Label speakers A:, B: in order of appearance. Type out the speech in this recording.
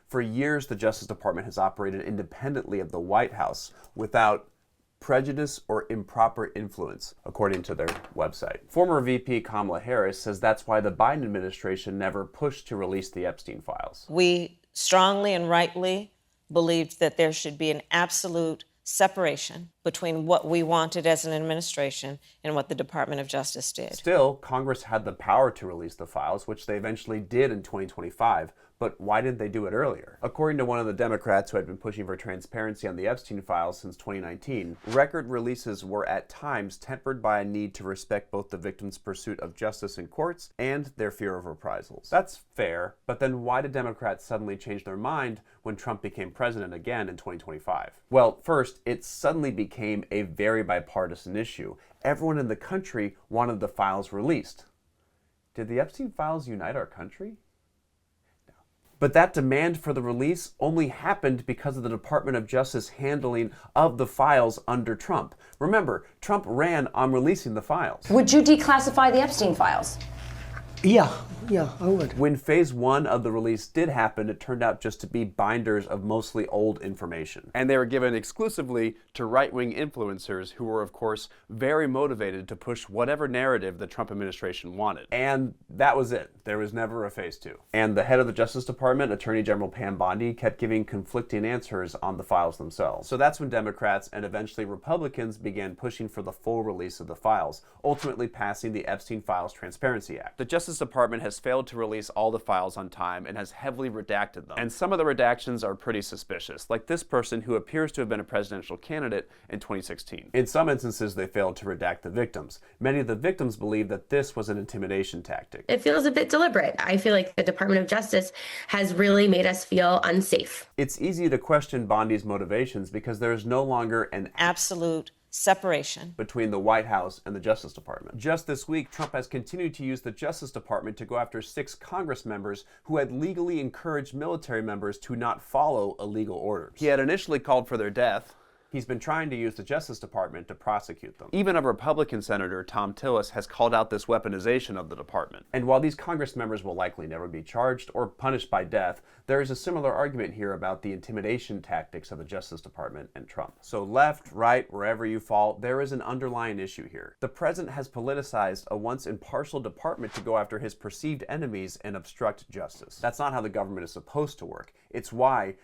A: For years, the Justice Department has operated independently of the White House without prejudice or improper influence, according to their website. Former VP Kamala Harris says that's why the Biden administration never pushed to release the Epstein files.
B: We strongly and rightly believed that there should be an absolute separation between what we wanted as an administration and what the Department of Justice did.
A: Still, Congress had the power to release the files, which they eventually did in 2025. But why didn't they do it earlier? According to one of the Democrats who had been pushing for transparency on the Epstein files since 2019, record releases were at times tempered by a need to respect both the victims' pursuit of justice in courts and their fear of reprisals. That's fair, but then why did Democrats suddenly change their mind when Trump became president again in 2025? Well, first, it suddenly became a very bipartisan issue. Everyone in the country wanted the files released. Did the Epstein files unite our country? But that demand for the release only happened because of the Department of Justice handling of the files under Trump. Remember, Trump ran on releasing the files.
C: Would you declassify the Epstein files?
D: Yeah, I would.
A: When phase one of the release did happen, it turned out just to be binders of mostly old information. And they were given exclusively to right-wing influencers who were, of course, very motivated to push whatever narrative the Trump administration wanted. And that was it. There was never a phase two. And the head of the Justice Department, Attorney General Pam Bondi, kept giving conflicting answers on the files themselves. So that's when Democrats and eventually Republicans began pushing for the full release of the files, ultimately passing the Epstein Files Transparency Act. The Justice Department has failed to release all the files on time and has heavily redacted them. And some of the redactions are pretty suspicious, like this person who appears to have been a presidential candidate in 2016. In some instances, they failed to redact the victims. Many of the victims believe that this was an intimidation tactic.
E: It feels a bit deliberate. I feel like the Department of Justice has really made us feel unsafe.
A: It's easy to question Bondi's motivations because there is no longer an
B: Absolute separation
A: between the White House and the Justice Department. Just this week, Trump has continued to use the Justice Department to go after 6 Congress members who had legally encouraged military members to not follow illegal orders. He had initially called for their death. He's been trying to use the Justice Department to prosecute them. Even a Republican senator, Tom Tillis, has called out this weaponization of the department. And while these Congress members will likely never be charged or punished by death, there is a similar argument here about the intimidation tactics of the Justice Department and Trump. So left, right, wherever you fall, there is an underlying issue here. The president has politicized a once impartial department to go after his perceived enemies and obstruct justice. That's not how the government is supposed to work. It's why